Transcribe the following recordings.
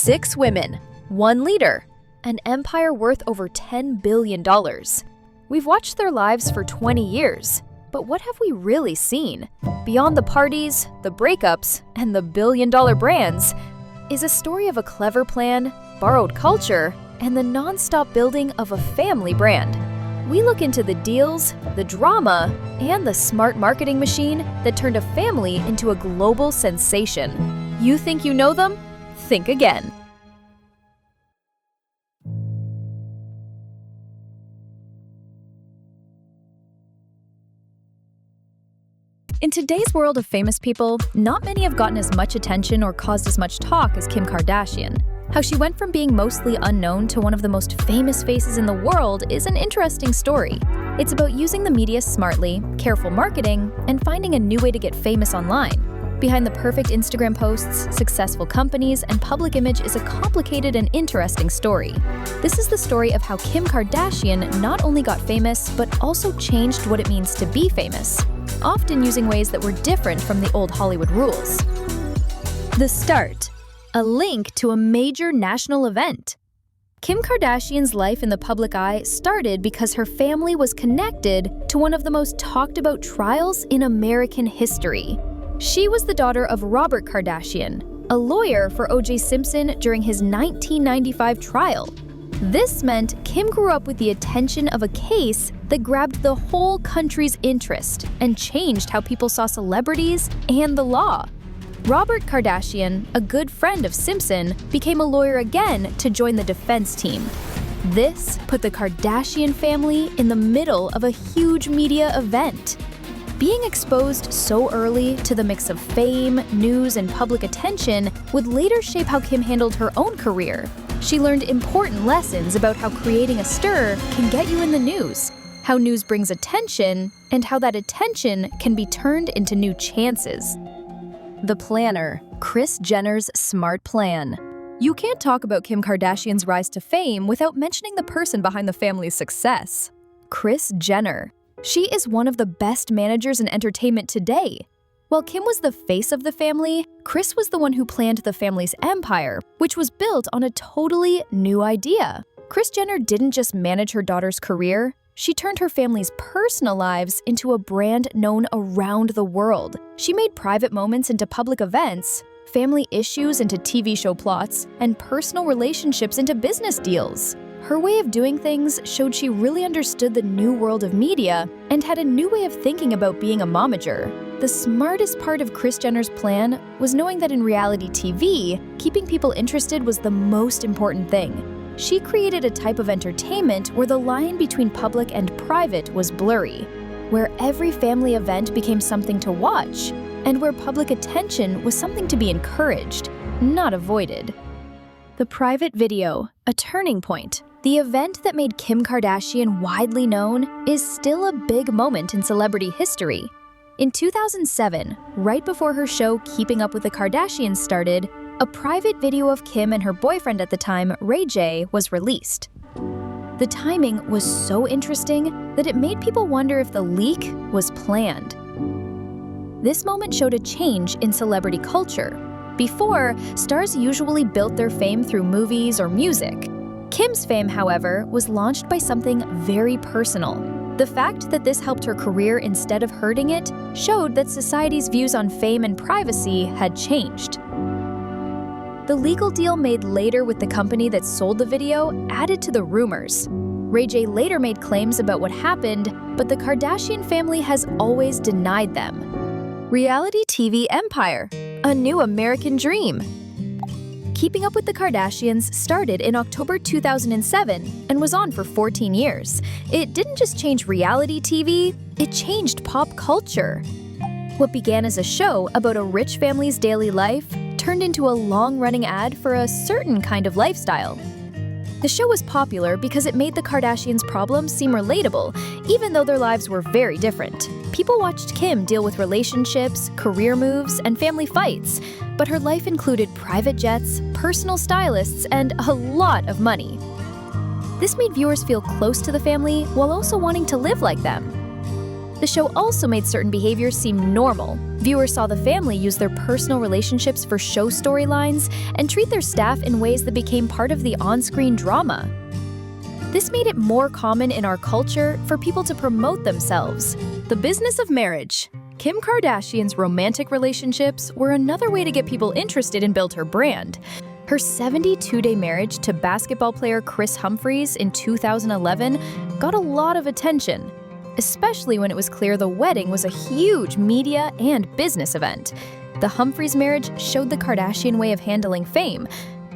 6 women, 1 leader, an empire worth over $10 billion. We've watched their lives for 20 years, but what have we really seen? Beyond the parties, the breakups, and the billion-dollar brands, is a story of a clever plan, borrowed culture, and the non-stop building of a family brand. We look into the deals, the drama, and the smart marketing machine that turned a family into a global sensation. You think you know them? Think again. In today's world of famous people, not many have gotten as much attention or caused as much talk as Kim Kardashian. How she went from being mostly unknown to one of the most famous faces in the world is an interesting story. It's about using the media smartly, careful marketing, and finding a new way to get famous online. Behind the perfect Instagram posts, successful companies, and public image is a complicated and interesting story. This is the story of how Kim Kardashian not only got famous, but also changed what it means to be famous, often using ways that were different from the old Hollywood rules. The start. A link to a major national event. Kim Kardashian's life in the public eye started because her family was connected to one of the most talked about trials in American history. She was the daughter of Robert Kardashian, a lawyer for O.J. Simpson during his 1995 trial. This meant Kim grew up with the attention of a case that grabbed the whole country's interest and changed how people saw celebrities and the law. Robert Kardashian, a good friend of Simpson, became a lawyer again to join the defense team. This put the Kardashian family in the middle of a huge media event. Being exposed so early to the mix of fame, news, and public attention would later shape how Kim handled her own career. She learned important lessons about how creating a stir can get you in the news, how news brings attention, and how that attention can be turned into new chances. The planner, Kris Jenner's smart plan. You can't talk about Kim Kardashian's rise to fame without mentioning the person behind the family's success. Kris Jenner. She is one of the best managers in entertainment today. While Kim was the face of the family, Kris was the one who planned the family's empire, which was built on a totally new idea. Kris Jenner didn't just manage her daughter's career, she turned her family's personal lives into a brand known around the world. She made private moments into public events, family issues into TV show plots, and personal relationships into business deals. Her way of doing things showed she really understood the new world of media and had a new way of thinking about being a momager. The smartest part of Kris Jenner's plan was knowing that in reality TV, keeping people interested was the most important thing. She created a type of entertainment where the line between public and private was blurry, where every family event became something to watch, and where public attention was something to be encouraged, not avoided. The private video, a turning point. The event that made Kim Kardashian widely known is still a big moment in celebrity history. In 2007, right before her show Keeping Up with the Kardashians started, a private video of Kim and her boyfriend at the time, Ray J, was released. The timing was so interesting that it made people wonder if the leak was planned. This moment showed a change in celebrity culture. Before, stars usually built their fame through movies or music. Kim's fame, however, was launched by something very personal. The fact that this helped her career instead of hurting it showed that society's views on fame and privacy had changed. The legal deal made later with the company that sold the video added to the rumors. Ray J later made claims about what happened, but the Kardashian family has always denied them. Reality TV empire, a new American dream. Keeping Up with the Kardashians started in October 2007 and was on for 14 years. It didn't just change reality TV, it changed pop culture. What began as a show about a rich family's daily life turned into a long-running ad for a certain kind of lifestyle. The show was popular because it made the Kardashians' problems seem relatable, even though their lives were very different. People watched Kim deal with relationships, career moves, and family fights, but her life included private jets, personal stylists, and a lot of money. This made viewers feel close to the family while also wanting to live like them. The show also made certain behaviors seem normal. Viewers saw the family use their personal relationships for show storylines and treat their staff in ways that became part of the on-screen drama. This made it more common in our culture for people to promote themselves. The business of marriage. Kim Kardashian's romantic relationships were another way to get people interested and build her brand. Her 72-day marriage to basketball player Kris Humphries in 2011 got a lot of attention, especially when it was clear the wedding was a huge media and business event. The Humphries marriage showed the Kardashian way of handling fame.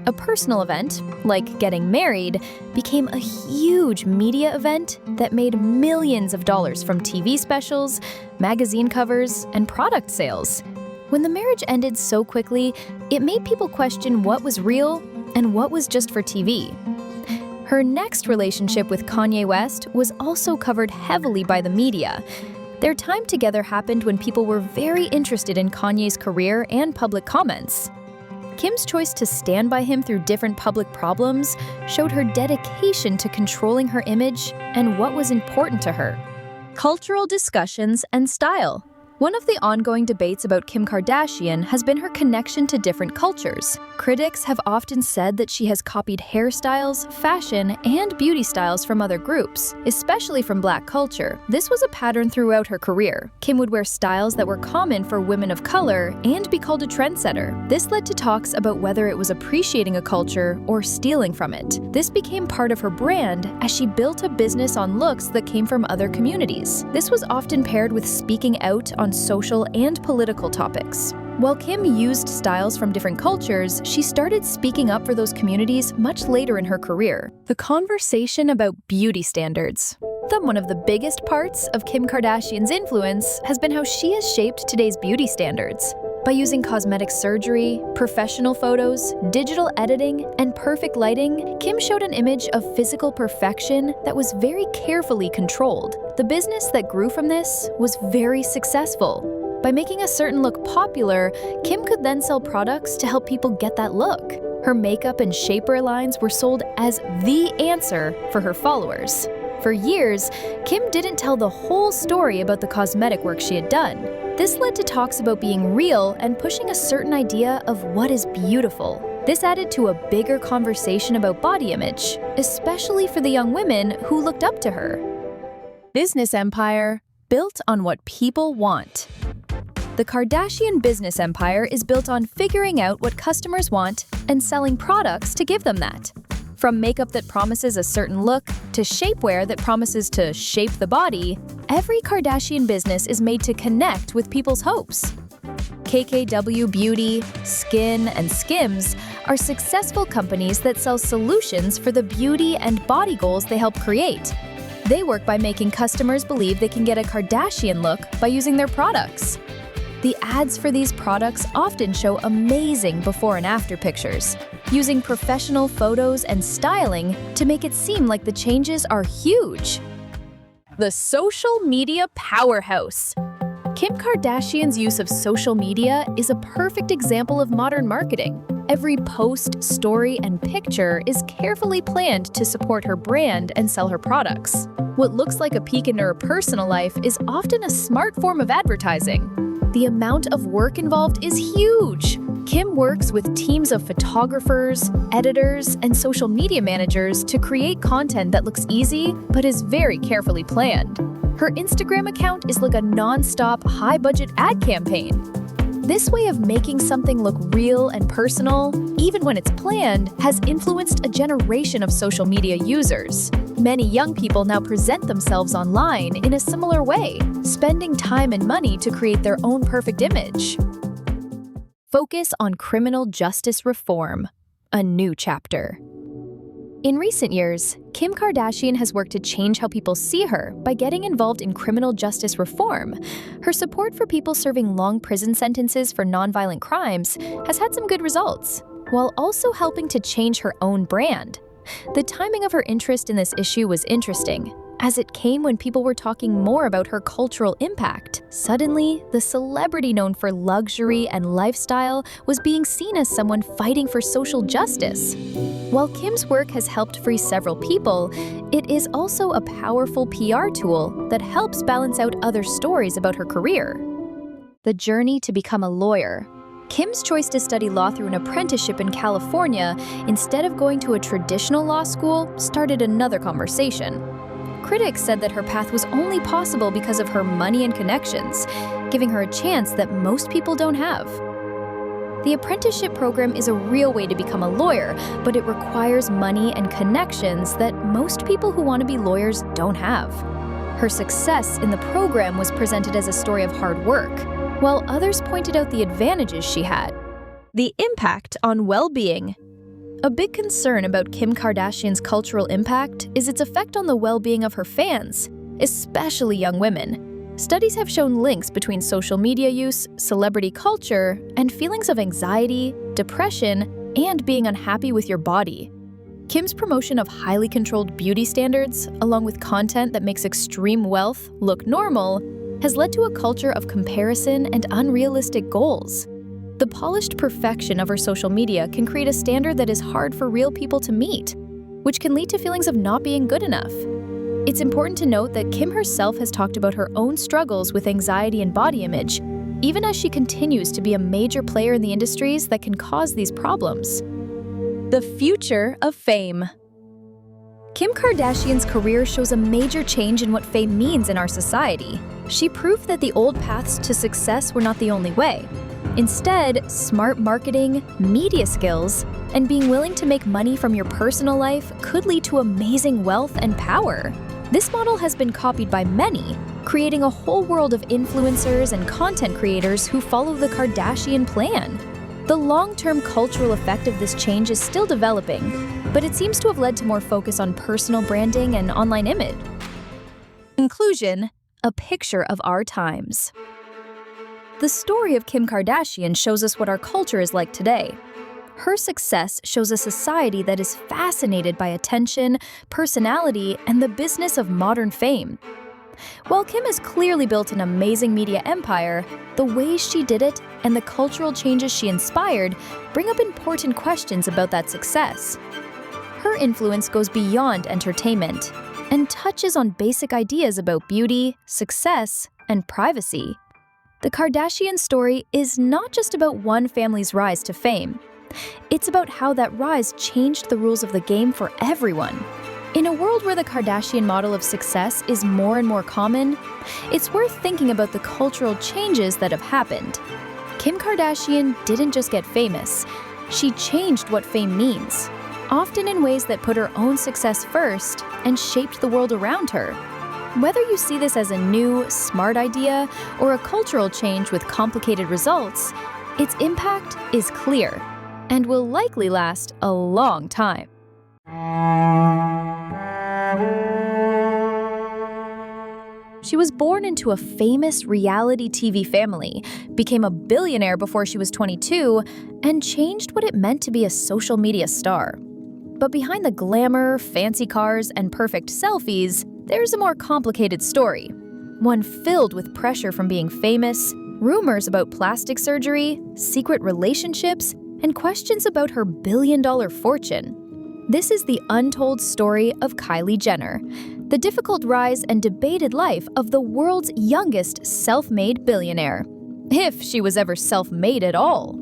A personal event, like getting married, became a huge media event that made millions of dollars from TV specials, magazine covers, and product sales. When the marriage ended so quickly, it made people question what was real and what was just for TV. Her next relationship with Kanye West was also covered heavily by the media. Their time together happened when people were very interested in Kanye's career and public comments. Kim's choice to stand by him through different public problems showed her dedication to controlling her image and what was important to her. Cultural discussions and style. One of the ongoing debates about Kim Kardashian has been her connection to different cultures. Critics have often said that she has copied hairstyles, fashion, and beauty styles from other groups, especially from Black culture. This was a pattern throughout her career. Kim would wear styles that were common for women of color and be called a trendsetter. This led to talks about whether it was appreciating a culture or stealing from it. This became part of her brand as she built a business on looks that came from other communities. This was often paired with speaking out on social and political topics. While Kim used styles from different cultures, she started speaking up for those communities much later in her career. The conversation about beauty standards. One of the biggest parts of Kim Kardashian's influence has been how she has shaped today's beauty standards. By using cosmetic surgery, professional photos, digital editing, and perfect lighting, Kim showed an image of physical perfection that was very carefully controlled. The business that grew from this was very successful. By making a certain look popular, Kim could then sell products to help people get that look. Her makeup and shapewear lines were sold as the answer for her followers. For years, Kim didn't tell the whole story about the cosmetic work she had done. This led to talks about being real and pushing a certain idea of what is beautiful. This added to a bigger conversation about body image, especially for the young women who looked up to her. Business empire built on what people want. The Kardashian business empire is built on figuring out what customers want and selling products to give them that. From makeup that promises a certain look to shapewear that promises to shape the body, every Kardashian business is made to connect with people's hopes. KKW Beauty, Skin, and Skims are successful companies that sell solutions for the beauty and body goals they help create. They work by making customers believe they can get a Kardashian look by using their products. The ads for these products often show amazing before and after pictures, using professional photos and styling to make it seem like the changes are huge. The social media powerhouse. Kim Kardashian's use of social media is a perfect example of modern marketing. Every post, story, and picture is carefully planned to support her brand and sell her products. What looks like a peek into her personal life is often a smart form of advertising. The amount of work involved is huge. Kim works with teams of photographers, editors, and social media managers to create content that looks easy but is very carefully planned. Her Instagram account is like a non-stop, high-budget ad campaign. This way of making something look real and personal, even when it's planned, has influenced a generation of social media users. Many young people now present themselves online in a similar way, spending time and money to create their own perfect image. Focus on criminal justice reform, a new chapter. In recent years, Kim Kardashian has worked to change how people see her by getting involved in criminal justice reform. Her support for people serving long prison sentences for nonviolent crimes has had some good results, while also helping to change her own brand. The timing of her interest in this issue was interesting, as it came when people were talking more about her cultural impact. Suddenly, the celebrity known for luxury and lifestyle was being seen as someone fighting for social justice. While Kim's work has helped free several people, it is also a powerful PR tool that helps balance out other stories about her career. The journey to become a lawyer. Kim's choice to study law through an apprenticeship in California instead of going to a traditional law school started another conversation. Critics said that her path was only possible because of her money and connections, giving her a chance that most people don't have. The apprenticeship program is a real way to become a lawyer, but it requires money and connections that most people who want to be lawyers don't have. Her success in the program was presented as a story of hard work, while others pointed out the advantages she had. The impact on well-being. A big concern about Kim Kardashian's cultural impact is its effect on the well-being of her fans, especially young women. Studies have shown links between social media use, celebrity culture, and feelings of anxiety, depression, and being unhappy with your body. Kim's promotion of highly controlled beauty standards, along with content that makes extreme wealth look normal, has led to a culture of comparison and unrealistic goals. The polished perfection of her social media can create a standard that is hard for real people to meet, which can lead to feelings of not being good enough. It's important to note that Kim herself has talked about her own struggles with anxiety and body image, even as she continues to be a major player in the industries that can cause these problems. The future of fame. Kim Kardashian's career shows a major change in what fame means in our society. She proved that the old paths to success were not the only way. Instead, smart marketing, media skills, and being willing to make money from your personal life could lead to amazing wealth and power. This model has been copied by many, creating a whole world of influencers and content creators who follow the Kardashian plan. The long-term cultural effect of this change is still developing, but it seems to have led to more focus on personal branding and online image. Conclusion: a picture of our times. The story of Kim Kardashian shows us what our culture is like today. Her success shows a society that is fascinated by attention, personality, and the business of modern fame. While Kim has clearly built an amazing media empire, the ways she did it and the cultural changes she inspired bring up important questions about that success. Her influence goes beyond entertainment and touches on basic ideas about beauty, success, and privacy. The Kardashian story is not just about one family's rise to fame. It's about how that rise changed the rules of the game for everyone. In a world where the Kardashian model of success is more and more common, it's worth thinking about the cultural changes that have happened. Kim Kardashian didn't just get famous, she changed what fame means, often in ways that put her own success first and shaped the world around her. Whether you see this as a new, smart idea or a cultural change with complicated results, its impact is clear and will likely last a long time. She was born into a famous reality TV family, became a billionaire before she was 22, and changed what it meant to be a social media star. But behind the glamour, fancy cars, and perfect selfies, there's a more complicated story. One filled with pressure from being famous, rumors about plastic surgery, secret relationships, and questions about her billion-dollar fortune. This is the untold story of Kylie Jenner, the difficult rise and debated life of the world's youngest self-made billionaire, if she was ever self-made at all.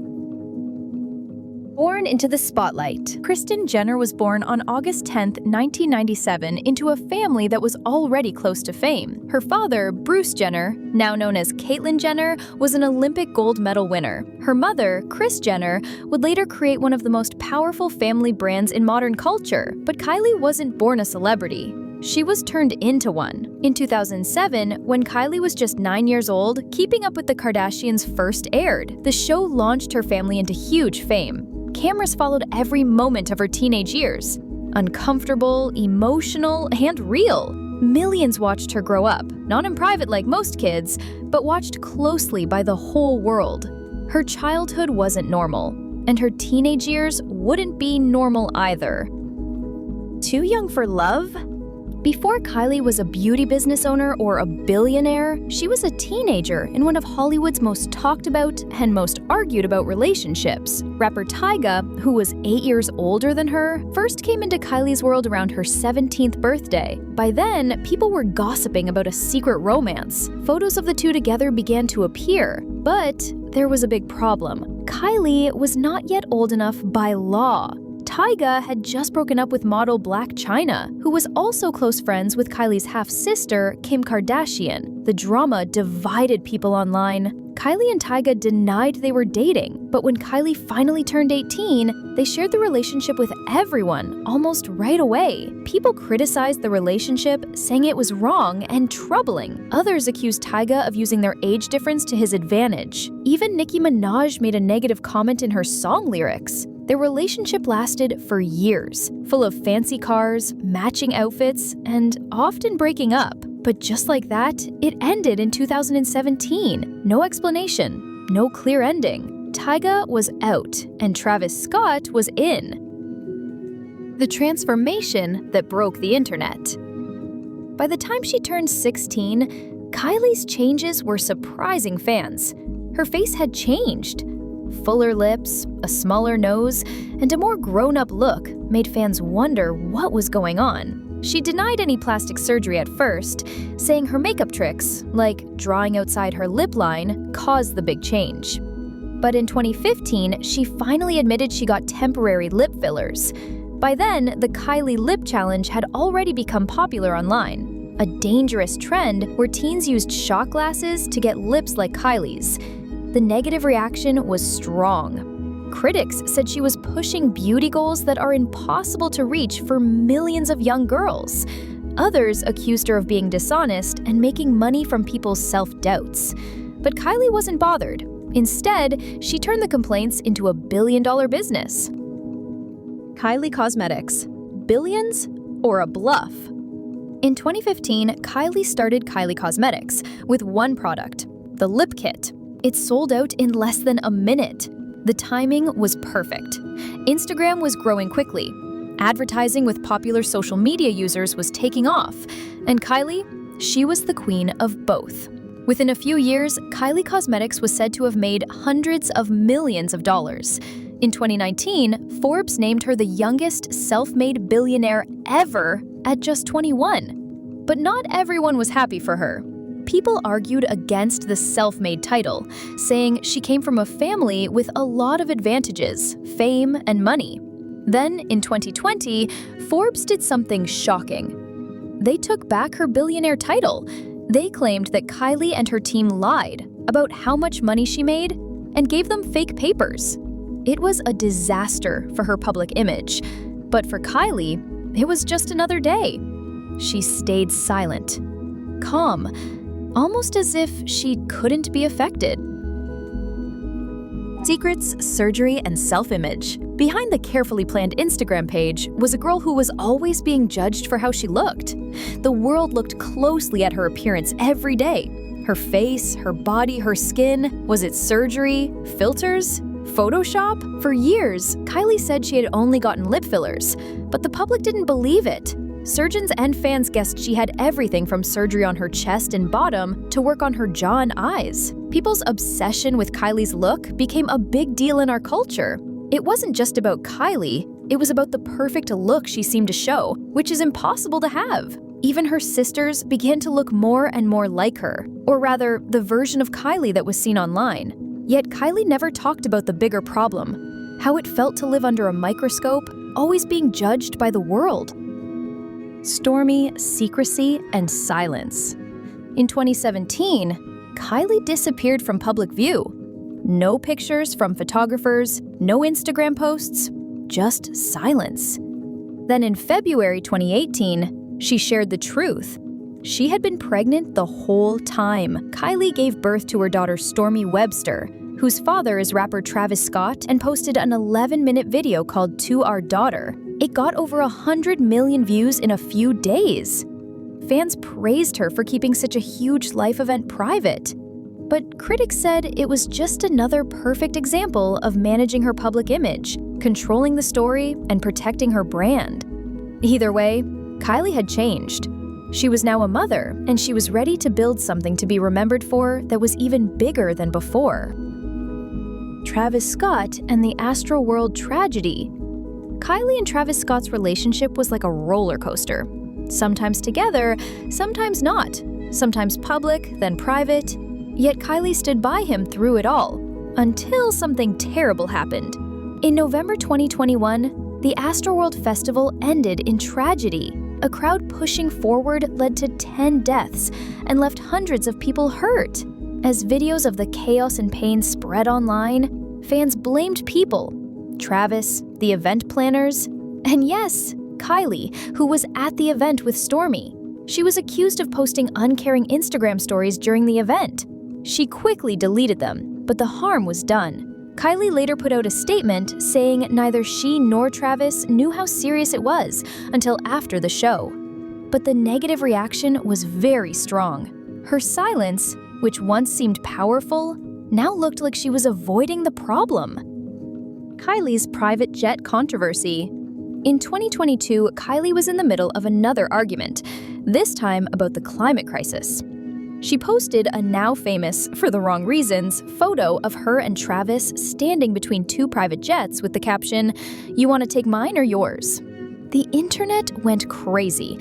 Born into the spotlight, Kristen Jenner was born on August 10, 1997, into a family that was already close to fame. Her father, Bruce Jenner, now known as Caitlyn Jenner, was an Olympic gold medal winner. Her mother, Kris Jenner, would later create one of the most powerful family brands in modern culture. But Kylie wasn't born a celebrity. She was turned into one. In 2007, when Kylie was just 9 years old, Keeping Up with the Kardashians first aired. The show launched her family into huge fame. Cameras followed every moment of her teenage years. Uncomfortable, emotional, and real. Millions watched her grow up, not in private like most kids, but watched closely by the whole world. Her childhood wasn't normal, and her teenage years wouldn't be normal either. Too young for love? Before Kylie was a beauty business owner or a billionaire, she was a teenager in one of Hollywood's most talked about and most argued about relationships. Rapper Tyga, who was 8 years older than her, first came into Kylie's world around her 17th birthday. By then, people were gossiping about a secret romance. Photos of the two together began to appear, but there was a big problem. Kylie was not yet old enough by law. Tyga had just broken up with model Blac Chyna, who was also close friends with Kylie's half-sister, Kim Kardashian. The drama divided people online. Kylie and Tyga denied they were dating, but when Kylie finally turned 18, they shared the relationship with everyone almost right away. People criticized the relationship, saying it was wrong and troubling. Others accused Tyga of using their age difference to his advantage. Even Nicki Minaj made a negative comment in her song lyrics. Their relationship lasted for years, full of fancy cars, matching outfits, and often breaking up. But just like that, it ended in 2017. No explanation, no clear ending. Tyga was out, and Travis Scott was in. The transformation that broke the internet. By the time she turned 16, Kylie's changes were surprising fans. Her face had changed. Fuller lips, a smaller nose, and a more grown-up look made fans wonder what was going on. She denied any plastic surgery at first, saying her makeup tricks, like drawing outside her lip line, caused the big change. But in 2015, she finally admitted she got temporary lip fillers. By then, the Kylie Lip Challenge had already become popular online, a dangerous trend where teens used shot glasses to get lips like Kylie's. The negative reaction was strong. Critics said she was pushing beauty goals that are impossible to reach for millions of young girls. Others accused her of being dishonest and making money from people's self-doubts. But Kylie wasn't bothered. Instead, she turned the complaints into a billion-dollar business. Kylie Cosmetics. Billions or a bluff? In 2015, Kylie started Kylie Cosmetics with one product, the lip kit. It sold out in less than a minute. The timing was perfect. Instagram was growing quickly. Advertising with popular social media users was taking off. And Kylie, she was the queen of both. Within a few years, Kylie Cosmetics was said to have made hundreds of millions of dollars. In 2019, Forbes named her the youngest self-made billionaire ever at just 21. But not everyone was happy for her. People argued against the self-made title, saying she came from a family with a lot of advantages, fame, and money. Then, in 2020, Forbes did something shocking. They took back her billionaire title. They claimed that Kylie and her team lied about how much money she made and gave them fake papers. It was a disaster for her public image. But for Kylie, it was just another day. She stayed silent, calm, almost as if she couldn't be affected. Secrets, surgery, and self-image. Behind the carefully planned Instagram page was a girl who was always being judged for how she looked. The world looked closely at her appearance every day. Her face, her body, her skin. Was it surgery? Filters? Photoshop? For years, Kylie said she had only gotten lip fillers, but the public didn't believe it. Surgeons and fans guessed she had everything from surgery on her chest and bottom to work on her jaw and eyes. People's obsession with Kylie's look became a big deal in our culture. It wasn't just about Kylie, it was about the perfect look she seemed to show, which is impossible to have. Even her sisters began to look more and more like her, or rather, the version of Kylie that was seen online. Yet Kylie never talked about the bigger problem, how it felt to live under a microscope, always being judged by the world. Stormy, secrecy, and silence. In 2017, Kylie disappeared from public view. No pictures from photographers, no Instagram posts, just silence. Then in February 2018, she shared the truth. She had been pregnant the whole time. Kylie gave birth to her daughter Stormy Webster, whose father is rapper Travis Scott, and posted an 11-minute video called To Our Daughter. It got over 100 million views in a few days. Fans praised her for keeping such a huge life event private. But critics said it was just another perfect example of managing her public image, controlling the story, and protecting her brand. Either way, Kylie had changed. She was now a mother, and she was ready to build something to be remembered for that was even bigger than before. Travis Scott and the Astroworld tragedy. Kylie and Travis Scott's relationship was like a roller coaster. Sometimes together, sometimes not. Sometimes public, then private. Yet Kylie stood by him through it all, until something terrible happened. In November 2021, the Astroworld Festival ended in tragedy. A crowd pushing forward led to 10 deaths and left hundreds of people hurt. As videos of the chaos and pain spread online, fans blamed people. Travis, the event planners, and yes, Kylie, who was at the event with Stormi. She was accused of posting uncaring Instagram stories during the event. She quickly deleted them, but the harm was done. Kylie later put out a statement saying neither she nor Travis knew how serious it was until after the show. But the negative reaction was very strong. Her silence, which once seemed powerful, now looked like she was avoiding the problem. Kylie's private jet controversy. In 2022, Kylie was in the middle of another argument, this time about the climate crisis. She posted a now famous, for the wrong reasons, photo of her and Travis standing between two private jets with the caption, "You want to take mine or yours?" The internet went crazy.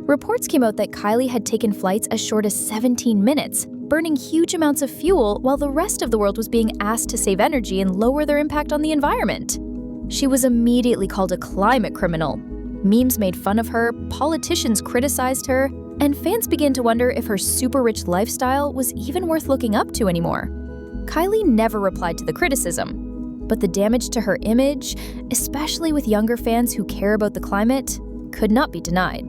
Reports came out that Kylie had taken flights as short as 17 minutes, burning huge amounts of fuel while the rest of the world was being asked to save energy and lower their impact on the environment. She was immediately called a climate criminal. Memes made fun of her, politicians criticized her, and fans began to wonder if her super-rich lifestyle was even worth looking up to anymore. Kylie never replied to the criticism, but the damage to her image, especially with younger fans who care about the climate, could not be denied.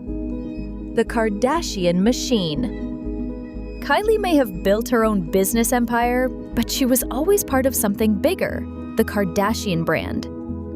The Kardashian machine. Kylie may have built her own business empire, but she was always part of something bigger, the Kardashian brand.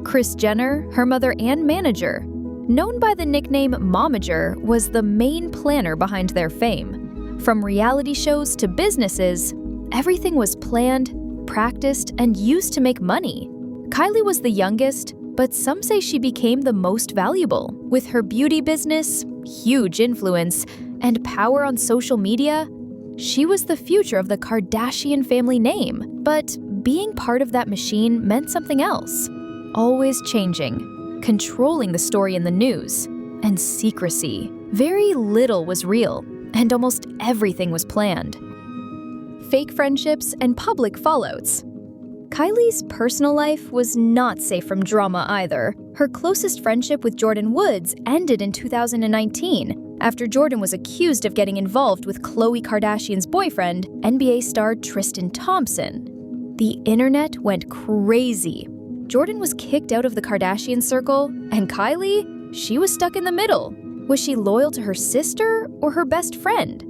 Kris Jenner, her mother and manager, known by the nickname Momager, was the main planner behind their fame. From reality shows to businesses, everything was planned, practiced, and used to make money. Kylie was the youngest, but some say she became the most valuable. With her beauty business, huge influence, and power on social media, she was the future of the Kardashian family name. But being part of that machine meant something else. Always changing. Controlling the story in the news, and secrecy. Very little was real, and almost everything was planned. Fake friendships and public fallouts. Kylie's personal life was not safe from drama either. Her closest friendship with Jordyn Woods ended in 2019, after Jordyn was accused of getting involved with Khloe Kardashian's boyfriend, NBA star Tristan Thompson. The internet went crazy. Jordyn was kicked out of the Kardashian circle, and Kylie, she was stuck in the middle. Was she loyal to her sister or her best friend?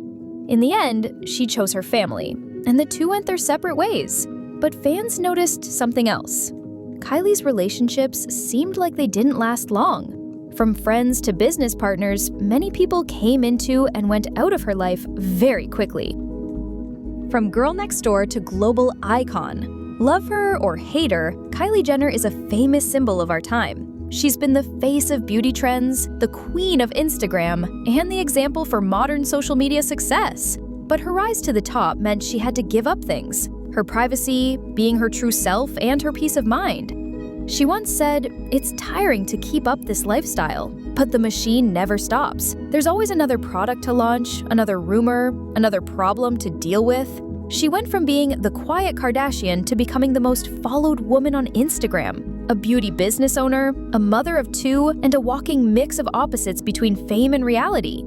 In the end, she chose her family, and the two went their separate ways. But fans noticed something else. Kylie's relationships seemed like they didn't last long. From friends to business partners, many people came into and went out of her life very quickly. From girl next door to global icon. Love her or hate her, Kylie Jenner is a famous symbol of our time. She's been the face of beauty trends, the queen of Instagram, and the example for modern social media success. But her rise to the top meant she had to give up things: her privacy, being her true self, and her peace of mind. She once said, "It's tiring to keep up this lifestyle, but the machine never stops. There's always another product to launch, another rumor, another problem to deal with." She went from being the quiet Kardashian to becoming the most followed woman on Instagram, a beauty business owner, a mother of two, and a walking mix of opposites between fame and reality.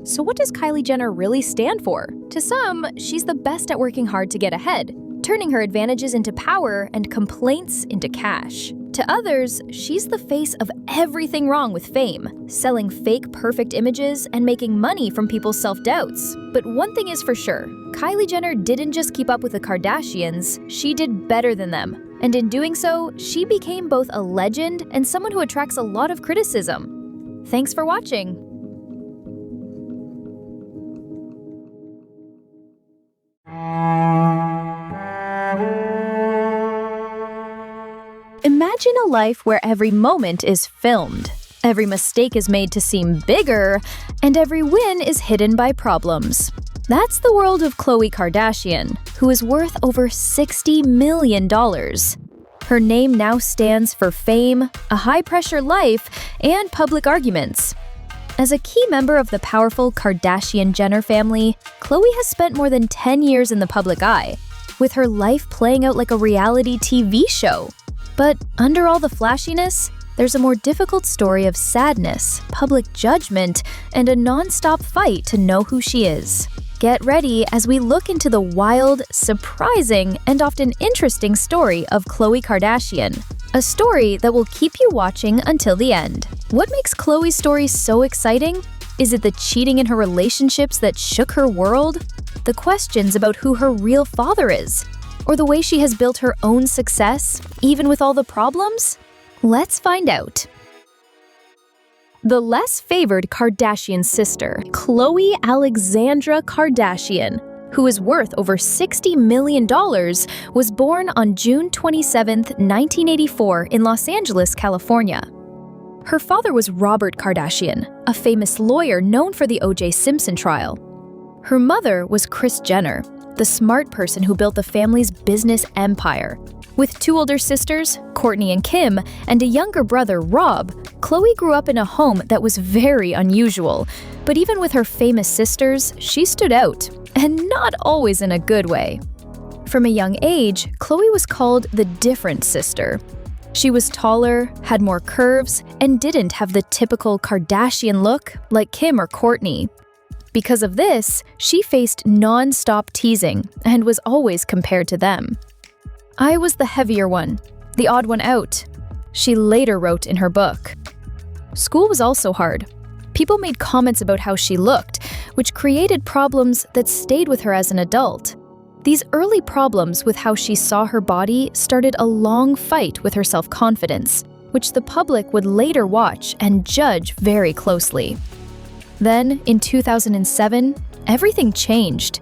So what does Kylie Jenner really stand for? To some, she's the best at working hard to get ahead, turning her advantages into power and complaints into cash. To others, she's the face of everything wrong with fame, selling fake perfect images and making money from people's self-doubts. But one thing is for sure, Kylie Jenner didn't just keep up with the Kardashians, she did better than them. And in doing so, she became both a legend and someone who attracts a lot of criticism. Thanks for watching. Imagine a life where every moment is filmed. Every mistake is made to seem bigger, and every win is hidden by problems. That's the world of Khloe Kardashian, who is worth over $60 million. Her name now stands for fame, a high-pressure life, and public arguments. As a key member of the powerful Kardashian-Jenner family, Khloe has spent more than 10 years in the public eye, with her life playing out like a reality TV show. But under all the flashiness, there's a more difficult story of sadness, public judgment, and a non-stop fight to know who she is. Get ready as we look into the wild, surprising, and often interesting story of Khloe Kardashian. A story that will keep you watching until the end. What makes Khloe's story so exciting? Is it the cheating in her relationships that shook her world? The questions about who her real father is? Or the way she has built her own success, even with all the problems? Let's find out. The less favored Kardashian sister, Khloe Alexandra Kardashian, who is worth over $60 million, was born on June 27, 1984 in Los Angeles, California. Her father was Robert Kardashian, a famous lawyer known for the O.J. Simpson trial. Her mother was Kris Jenner, the smart person who built the family's business empire. With two older sisters, Kourtney and Kim, and a younger brother, Rob, Khloe grew up in a home that was very unusual. But even with her famous sisters, she stood out, and not always in a good way. From a young age, Khloe was called the different sister. She was taller, had more curves, and didn't have the typical Kardashian look like Kim or Kourtney. Because of this, she faced non-stop teasing and was always compared to them. "I was the heavier one, the odd one out," she later wrote in her book. School was also hard. People made comments about how she looked, which created problems that stayed with her as an adult. These early problems with how she saw her body started a long fight with her self-confidence, which the public would later watch and judge very closely. Then, in 2007, everything changed.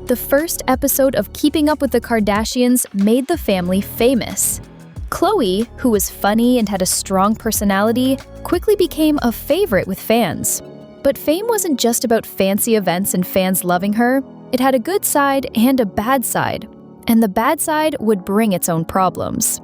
The first episode of Keeping Up with the Kardashians made the family famous. Khloe, who was funny and had a strong personality, quickly became a favorite with fans. But fame wasn't just about fancy events and fans loving her. It had a good side and a bad side. And the bad side would bring its own problems.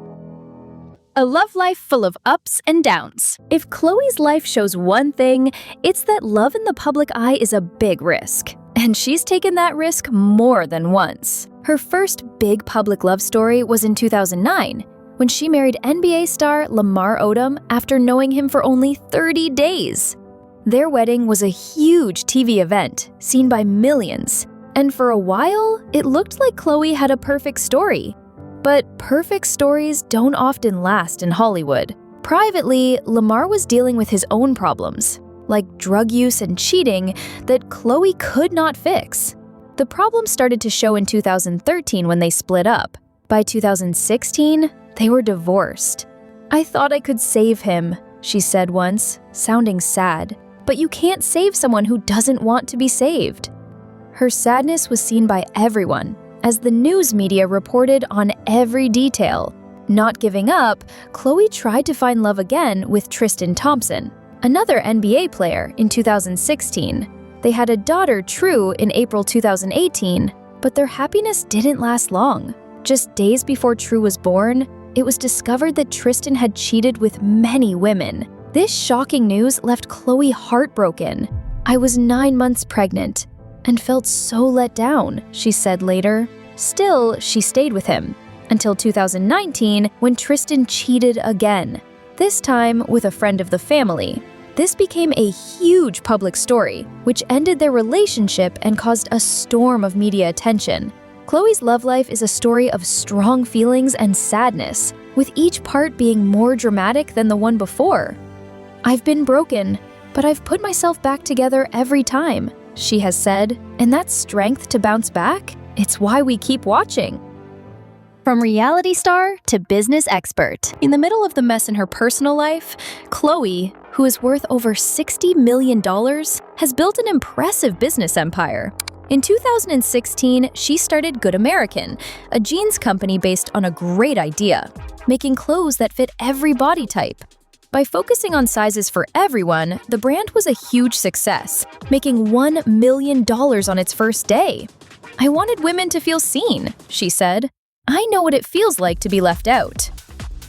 A love life full of ups and downs. If Khloe's life shows one thing, it's that love in the public eye is a big risk. And she's taken that risk more than once. Her first big public love story was in 2009, when she married NBA star Lamar Odom after knowing him for only 30 days. Their wedding was a huge TV event, seen by millions. And for a while, it looked like Khloe had a perfect story. But perfect stories don't often last in Hollywood. Privately, Lamar was dealing with his own problems, like drug use and cheating, that Khloe could not fix. The problem started to show in 2013 when they split up. By 2016, they were divorced. "I thought I could save him," she said once, sounding sad. But you can't save someone who doesn't want to be saved. Her sadness was seen by everyone, as the news media reported on every detail. Not giving up, Khloe tried to find love again with Tristan Thompson, another NBA player, in 2016. They had a daughter, True, in April 2018, but their happiness didn't last long. Just days before True was born, it was discovered that Tristan had cheated with many women. This shocking news left Khloe heartbroken. "I was 9 months pregnant and felt so let down," she said later. Still, she stayed with him until 2019, when Tristan cheated again, this time with a friend of the family. This became a huge public story, which ended their relationship and caused a storm of media attention. Khloe's love life is a story of strong feelings and sadness, with each part being more dramatic than the one before. "I've been broken, but I've put myself back together every time," she has said, and that strength to bounce back, it's why we keep watching. From reality star to business expert, in the middle of the mess in her personal life, Khloe, who is worth over $60 million, has built an impressive business empire. In 2016, she started Good American, a jeans company based on a great idea, making clothes that fit every body type. By focusing on sizes for everyone, the brand was a huge success, making $1 million on its first day. "I wanted women to feel seen," she said. "I know what it feels like to be left out."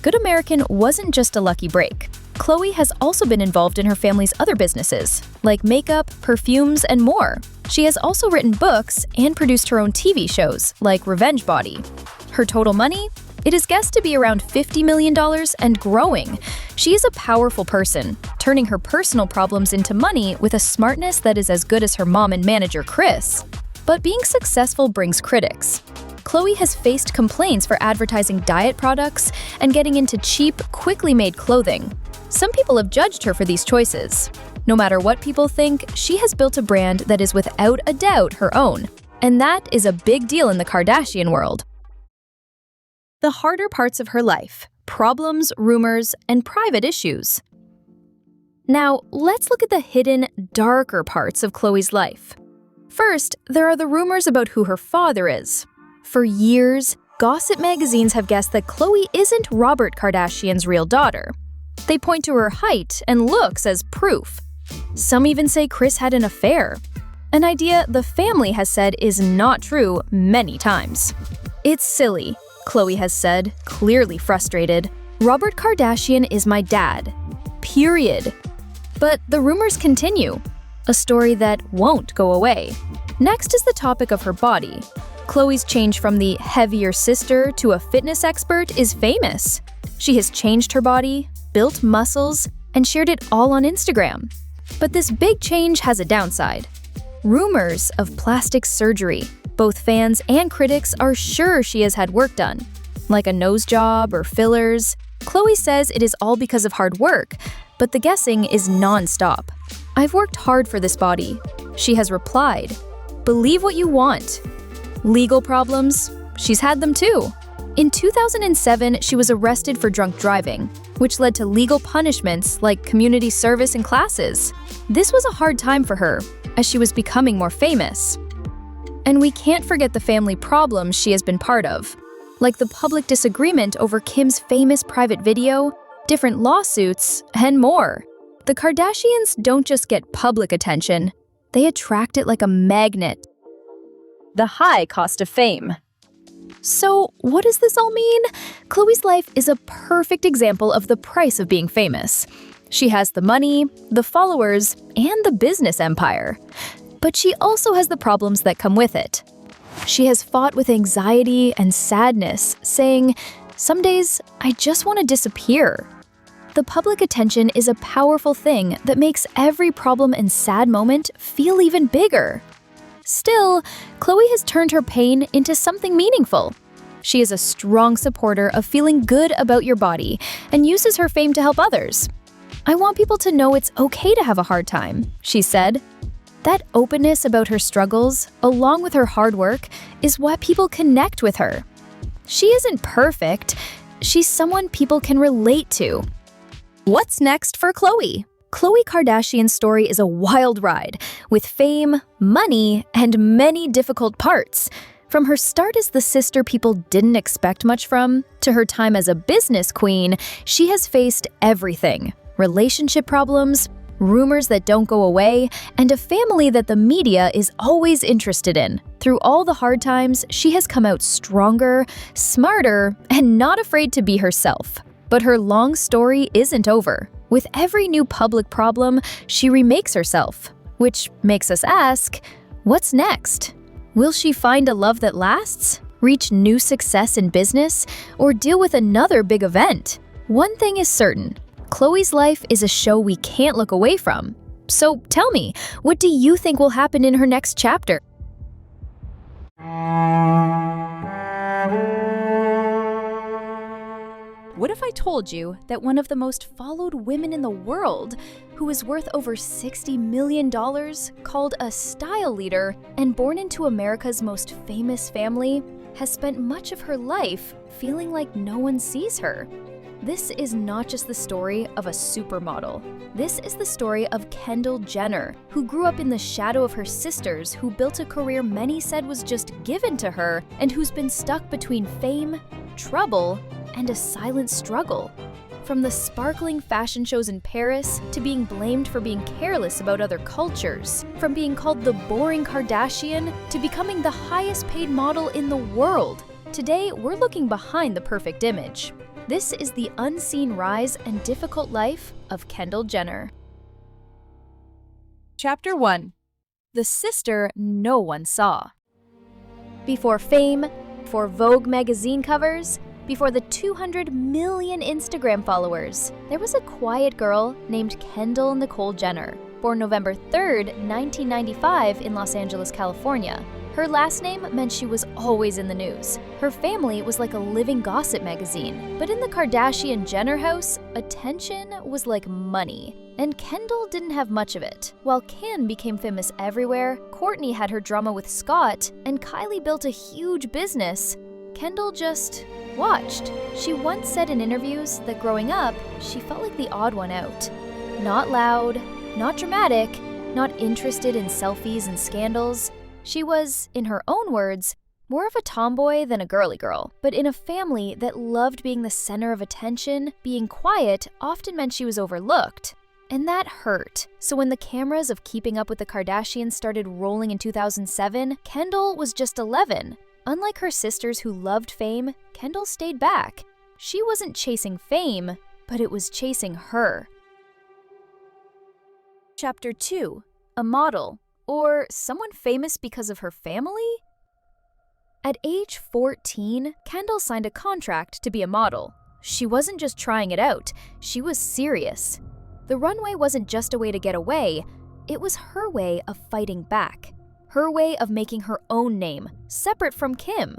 Good American wasn't just a lucky break. Khloe has also been involved in her family's other businesses, like makeup, perfumes, and more. She has also written books and produced her own TV shows, like Revenge Body. Her total money? It is guessed to be around $50 million and growing. She is a powerful person, turning her personal problems into money with a smartness that is as good as her mom and manager Kris. But being successful brings critics. Khloe has faced complaints for advertising diet products and getting into cheap, quickly made clothing. Some people have judged her for these choices. No matter what people think, she has built a brand that is without a doubt her own. And that is a big deal in the Kardashian world. The harder parts of her life: problems, rumors, and private issues. Now, let's look at the hidden, darker parts of Khloe's life. First, there are the rumors about who her father is. For years, gossip magazines have guessed that Khloe isn't Robert Kardashian's real daughter. They point to her height and looks as proof. Some even say Kris had an affair, an idea the family has said is not true many times. "It's silly," Khloe has said, clearly frustrated. "Robert Kardashian is my dad. Period." But the rumors continue, a story that won't go away. Next is the topic of her body. Khloe's change from the heavier sister to a fitness expert is famous. She has changed her body, built muscles, and shared it all on Instagram. But this big change has a downside. Rumors of plastic surgery. Both fans and critics are sure she has had work done, like a nose job or fillers. Khloe says it is all because of hard work, but the guessing is non-stop. "I've worked hard for this body," she has replied. Believe what you want. Legal problems? She's had them too. In 2007, she was arrested for drunk driving, which led to legal punishments like community service and classes. This was a hard time for her, as she was becoming more famous. And we can't forget the family problems she has been part of, like the public disagreement over Kim's famous private video, different lawsuits, and more. The Kardashians don't just get public attention, they attract it like a magnet. The high cost of fame. So, what does this all mean? Khloe's life is a perfect example of the price of being famous. She has the money, the followers, and the business empire. But she also has the problems that come with it. She has fought with anxiety and sadness, saying, "Some days, I just want to disappear." The public attention is a powerful thing that makes every problem and sad moment feel even bigger. Still, Khloe has turned her pain into something meaningful. She is a strong supporter of feeling good about your body and uses her fame to help others. "I want people to know it's okay to have a hard time," she said. That openness about her struggles, along with her hard work, is why people connect with her. She isn't perfect. She's someone people can relate to. What's next for Khloe? Khloe Kardashian's story is a wild ride, with fame, money, and many difficult parts. From her start as the sister people didn't expect much from, to her time as a business queen, she has faced everything: relationship problems, rumors that don't go away, and a family that the media is always interested in. Through all the hard times, she has come out stronger, smarter, and not afraid to be herself. But her long story isn't over. With every new public problem, she remakes herself, which makes us ask, what's next? Will she find a love that lasts, reach new success in business, or deal with another big event? One thing is certain: Khloe's life is a show we can't look away from. So tell me, what do you think will happen in her next chapter? What if I told you that one of the most followed women in the world, who is worth over $60 million, called a style leader, and born into America's most famous family, has spent much of her life feeling like no one sees her? This is not just the story of a supermodel. This is the story of Kendall Jenner, who grew up in the shadow of her sisters, who built a career many said was just given to her, and who's been stuck between fame, trouble, and a silent struggle. From the sparkling fashion shows in Paris to being blamed for being careless about other cultures, from being called the boring Kardashian to becoming the highest paid model in the world. Today, we're looking behind the perfect image. This is the unseen rise and difficult life of Kendall Jenner. Chapter 1. The sister no one saw. Before fame, before Vogue magazine covers, before the 200 million Instagram followers, there was a quiet girl named Kendall Nicole Jenner, born November 3rd, 1995 in Los Angeles, California. Her last name meant she was always in the news. Her family was like a living gossip magazine. But in the Kardashian-Jenner house, attention was like money. And Kendall didn't have much of it. While Kim became famous everywhere, Kourtney had her drama with Scott, and Kylie built a huge business, Kendall just watched. She once said in interviews that growing up, she felt like the odd one out. Not loud, not dramatic, not interested in selfies and scandals. She was, in her own words, more of a tomboy than a girly girl. But in a family that loved being the center of attention, being quiet often meant she was overlooked. And that hurt. So when the cameras of Keeping Up with the Kardashians started rolling in 2007, Kendall was just 11. Unlike her sisters who loved fame, Kendall stayed back. She wasn't chasing fame, but it was chasing her. Chapter 2. A model, or someone famous because of her family? At age 14, Kendall signed a contract to be a model. She wasn't just trying it out, she was serious. The runway wasn't just a way to get away, it was her way of fighting back. Her way of making her own name, separate from Kim.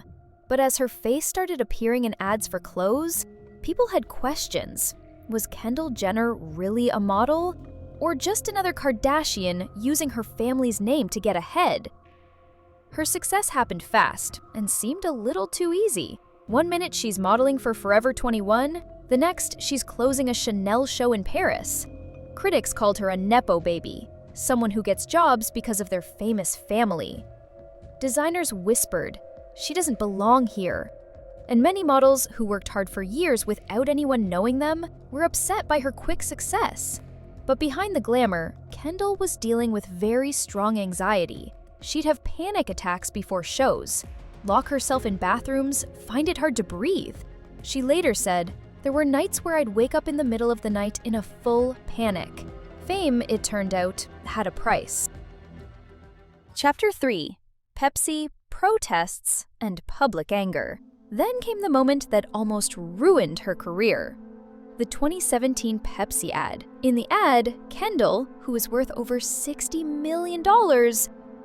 But as her face started appearing in ads for clothes, people had questions. Was Kendall Jenner really a model? Or just another Kardashian using her family's name to get ahead? Her success happened fast and seemed a little too easy. One minute she's modeling for Forever 21, the next she's closing a Chanel show in Paris. Critics called her a Nepo baby, someone who gets jobs because of their famous family. Designers whispered, "She doesn't belong here." And many models who worked hard for years without anyone knowing them were upset by her quick success. But behind the glamour, Kendall was dealing with very strong anxiety. She'd have panic attacks before shows, lock herself in bathrooms, find it hard to breathe. She later said, "There were nights where I'd wake up in the middle of the night in a full panic." Fame, it turned out, had a price. Chapter 3. Pepsi, protests, and public anger. Then came the moment that almost ruined her career. The 2017 Pepsi ad. In the ad, Kendall, who is worth over $60 million,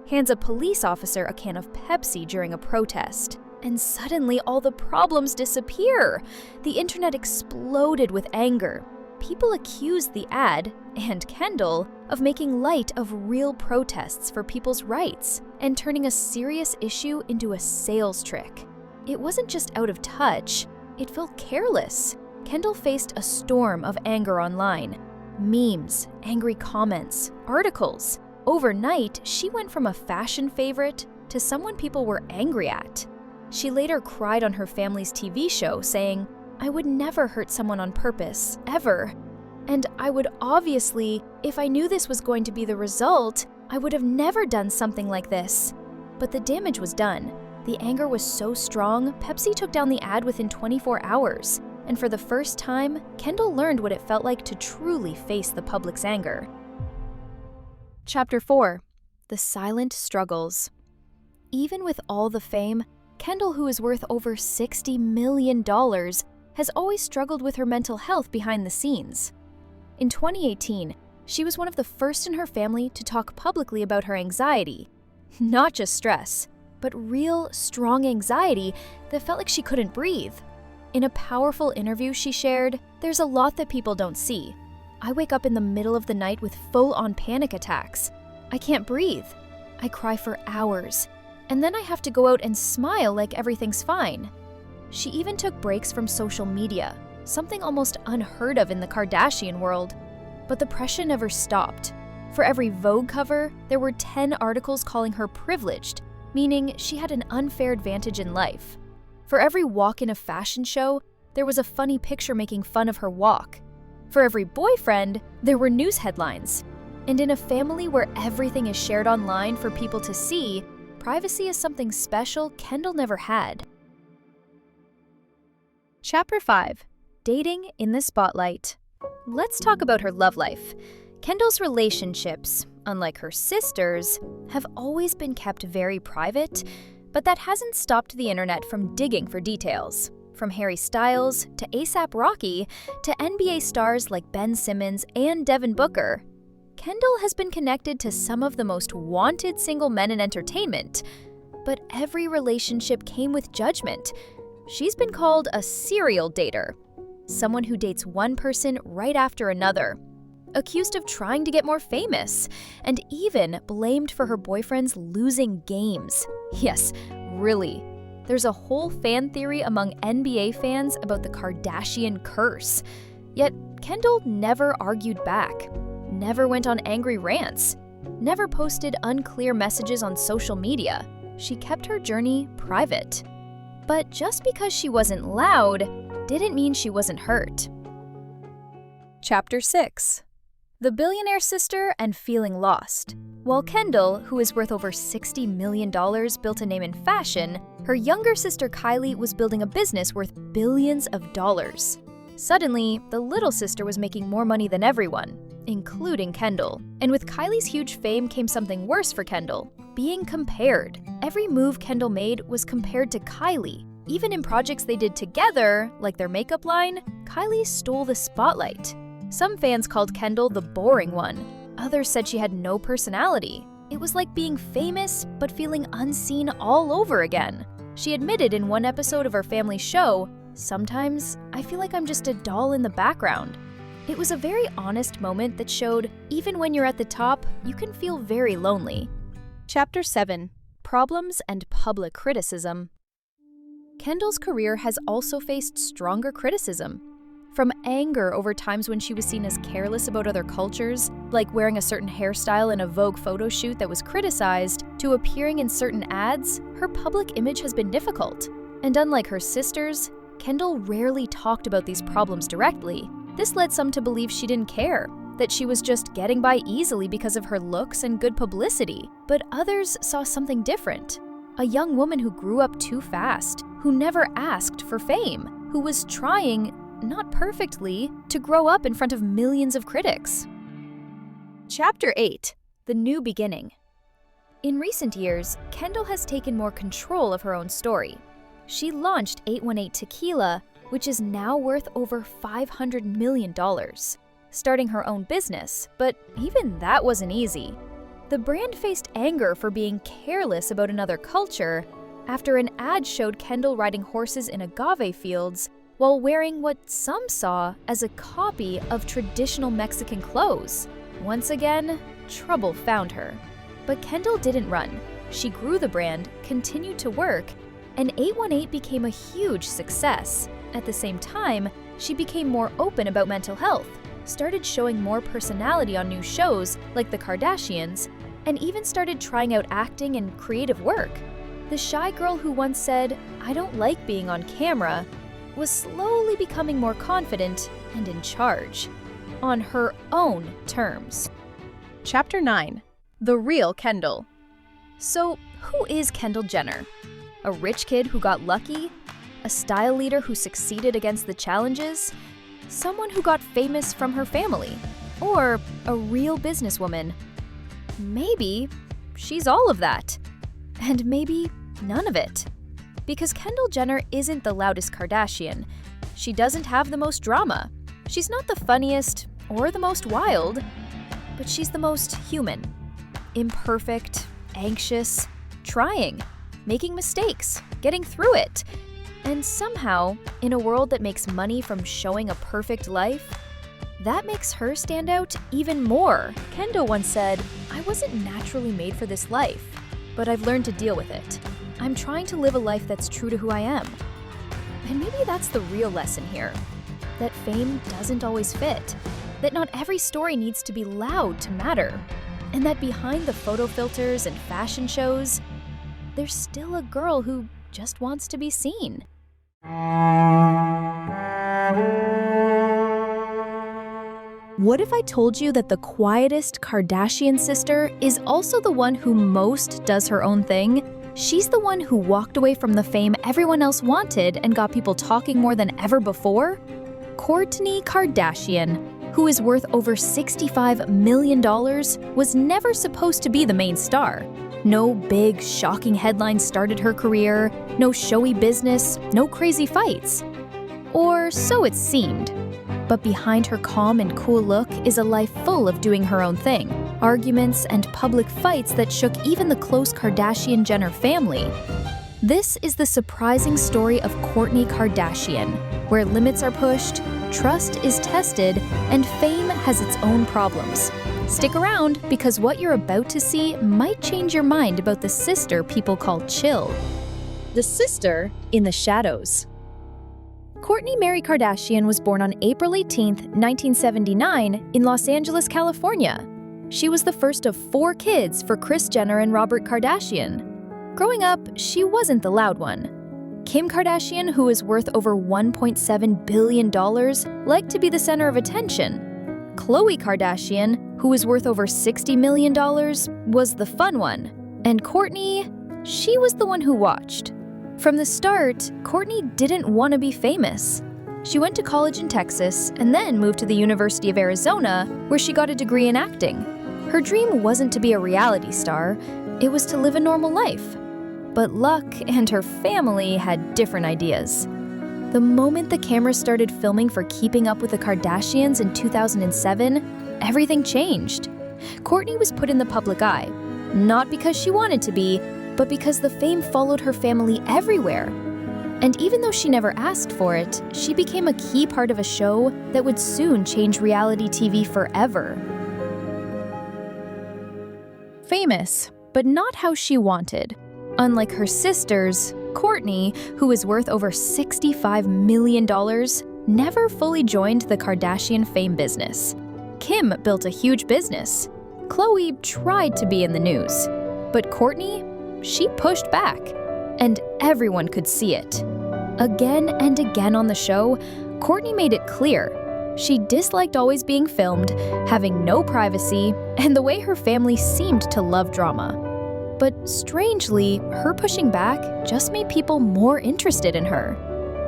hands a police officer a can of Pepsi during a protest. And suddenly all the problems disappear. The internet exploded with anger. People accused the ad, and Kendall, of making light of real protests for people's rights and turning a serious issue into a sales trick. It wasn't just out of touch, it felt careless. Kendall faced a storm of anger online. Memes, angry comments, articles. Overnight, she went from a fashion favorite to someone people were angry at. She later cried on her family's TV show, saying, "I would never hurt someone on purpose, ever. And I would obviously, if I knew this was going to be the result, I would have never done something like this." But the damage was done. The anger was so strong, Pepsi took down the ad within 24 hours. And for the first time, Kendall learned what it felt like to truly face the public's anger. Chapter 4. The silent struggles. Even with all the fame, Kendall, who is worth over $60 million, has always struggled with her mental health behind the scenes. In 2018, she was one of the first in her family to talk publicly about her anxiety. Not just stress, but real, strong anxiety that felt like she couldn't breathe. In a powerful interview she shared, "There's a lot that people don't see. I wake up in the middle of the night with full-on panic attacks. I can't breathe. I cry for hours. And then I have to go out and smile like everything's fine." She even took breaks from social media, something almost unheard of in the Kardashian world. But the pressure never stopped. For every Vogue cover, there were 10 articles calling her privileged, meaning she had an unfair advantage in life. For every walk in a fashion show, there was a funny picture making fun of her walk. For every boyfriend, there were news headlines. And in a family where everything is shared online for people to see, privacy is something special Kendall never had. Chapter 5. Dating in the Spotlight. Let's talk about her love life. Kendall's relationships, unlike her sisters, have always been kept very private, but that hasn't stopped the internet from digging for details. From Harry Styles to A$AP Rocky to NBA stars like Ben Simmons and Devin Booker, Kendall has been connected to some of the most wanted single men in entertainment. But every relationship came with judgment. She's been called a serial dater, someone who dates one person right after another, accused of trying to get more famous, and even blamed for her boyfriend's losing games. Yes, really. There's a whole fan theory among NBA fans about the Kardashian curse. Yet, Kendall never argued back, never went on angry rants, never posted unclear messages on social media. She kept her journey private. But just because she wasn't loud didn't mean she wasn't hurt. Chapter 6. The Billionaire Sister and Feeling Lost. While Kendall, who is worth over $60 million, built a name in fashion, her younger sister Kylie was building a business worth billions of dollars. Suddenly, the little sister was making more money than everyone, including Kendall. And with Kylie's huge fame came something worse for Kendall: being compared. Every move Kendall made was compared to Kylie. Even in projects they did together, like their makeup line, Kylie stole the spotlight. Some fans called Kendall the boring one. Others said she had no personality. It was like being famous, but feeling unseen all over again. She admitted in one episode of her family show, "Sometimes I feel like I'm just a doll in the background." It was a very honest moment that showed even when you're at the top, you can feel very lonely. Chapter 7. Problems and Public Criticism. Kendall's career has also faced stronger criticism. From anger over times when she was seen as careless about other cultures, like wearing a certain hairstyle in a Vogue photo shoot that was criticized, to appearing in certain ads, her public image has been difficult. And unlike her sisters, Kendall rarely talked about these problems directly. This led some to believe she didn't care, that she was just getting by easily because of her looks and good publicity. But others saw something different. A young woman who grew up too fast, who never asked for fame, who was trying, not perfectly, to grow up in front of millions of critics. Chapter 8. The New Beginning. In recent years, Kendall has taken more control of her own story. She launched 818 Tequila, which is now worth over $500 million, starting her own business, but even that wasn't easy. The brand faced anger for being careless about another culture after an ad showed Kendall riding horses in agave fields while wearing what some saw as a copy of traditional Mexican clothes. Once again, trouble found her. But Kendall didn't run. She grew the brand, continued to work, and 818 became a huge success. At the same time, she became more open about mental health, started showing more personality on new shows like the Kardashians, and even started trying out acting and creative work. The shy girl who once said, "I don't like being on camera," was slowly becoming more confident and in charge, on her own terms. Chapter 9. The Real Kendall. So, who is Kendall Jenner? A rich kid who got lucky? A style leader who succeeded against the challenges? Someone who got famous from her family? Or a real businesswoman? Maybe she's all of that. And maybe none of it. Because Kendall Jenner isn't the loudest Kardashian. She doesn't have the most drama. She's not the funniest or the most wild, but she's the most human. Imperfect, anxious, trying, making mistakes, getting through it. And somehow, in a world that makes money from showing a perfect life, that makes her stand out even more. Kendall once said, "I wasn't naturally made for this life, but I've learned to deal with it. I'm trying to live a life that's true to who I am." And maybe that's the real lesson here, that fame doesn't always fit, that not every story needs to be loud to matter, and that behind the photo filters and fashion shows, there's still a girl who just wants to be seen. What if I told you that the quietest Kardashian sister is also the one who most does her own thing? She's the one who walked away from the fame everyone else wanted and got people talking more than ever before? Kourtney Kardashian, who is worth over $65 million, was never supposed to be the main star. No big, shocking headlines started her career, no showy business, no crazy fights. Or so it seemed. But behind her calm and cool look is a life full of doing her own thing, arguments and public fights that shook even the close Kardashian-Jenner family. This is the surprising story of Kourtney Kardashian, where limits are pushed, trust is tested, and fame has its own problems. Stick around, because what you're about to see might change your mind about the sister people call chill. The sister in the shadows. Kourtney Mary Kardashian was born on April 18, 1979, in Los Angeles, California. She was the first of 4 kids for Kris Jenner and Robert Kardashian. Growing up, she wasn't the loud one. Kim Kardashian, who is worth over $1.7 billion, liked to be the center of attention. Khloe Kardashian, who is worth over $60 million, was the fun one. And Kourtney, she was the one who watched. From the start, Kourtney didn't want to be famous. She went to college in Texas and then moved to the University of Arizona, where she got a degree in acting. Her dream wasn't to be a reality star, it was to live a normal life. But luck and her family had different ideas. The moment the cameras started filming for Keeping Up with the Kardashians in 2007, everything changed. Kourtney was put in the public eye, not because she wanted to be, but because the fame followed her family everywhere. And even though she never asked for it, she became a key part of a show that would soon change reality TV forever. Famous, but not how she wanted. Unlike her sisters, Kourtney, who is worth over $65 million, never fully joined the Kardashian fame business. Kim built a huge business. Khloe tried to be in the news. But Kourtney, she pushed back, and everyone could see it. Again and again on the show, Kourtney made it clear. She disliked always being filmed, having no privacy, and the way her family seemed to love drama. But strangely, her pushing back just made people more interested in her.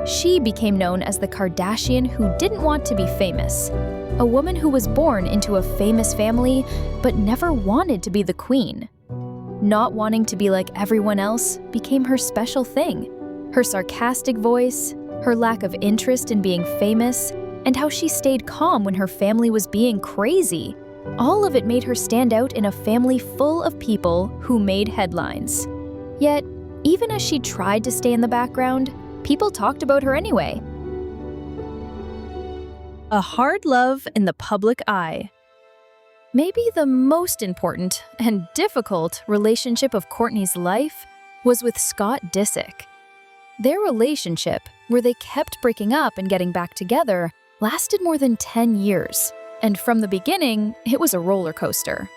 She became known as the Kardashian who didn't want to be famous, a woman who was born into a famous family but never wanted to be the queen. Not wanting to be like everyone else became her special thing. Her sarcastic voice, her lack of interest in being famous, and how she stayed calm when her family was being crazy. All of it made her stand out in a family full of people who made headlines. Yet, even as she tried to stay in the background, people talked about her anyway. A hard love in the public eye. Maybe the most important and difficult relationship of Kourtney's life was with Scott Disick. Their relationship, where they kept breaking up and getting back together, lasted more than 10 years. And from the beginning, it was a roller coaster.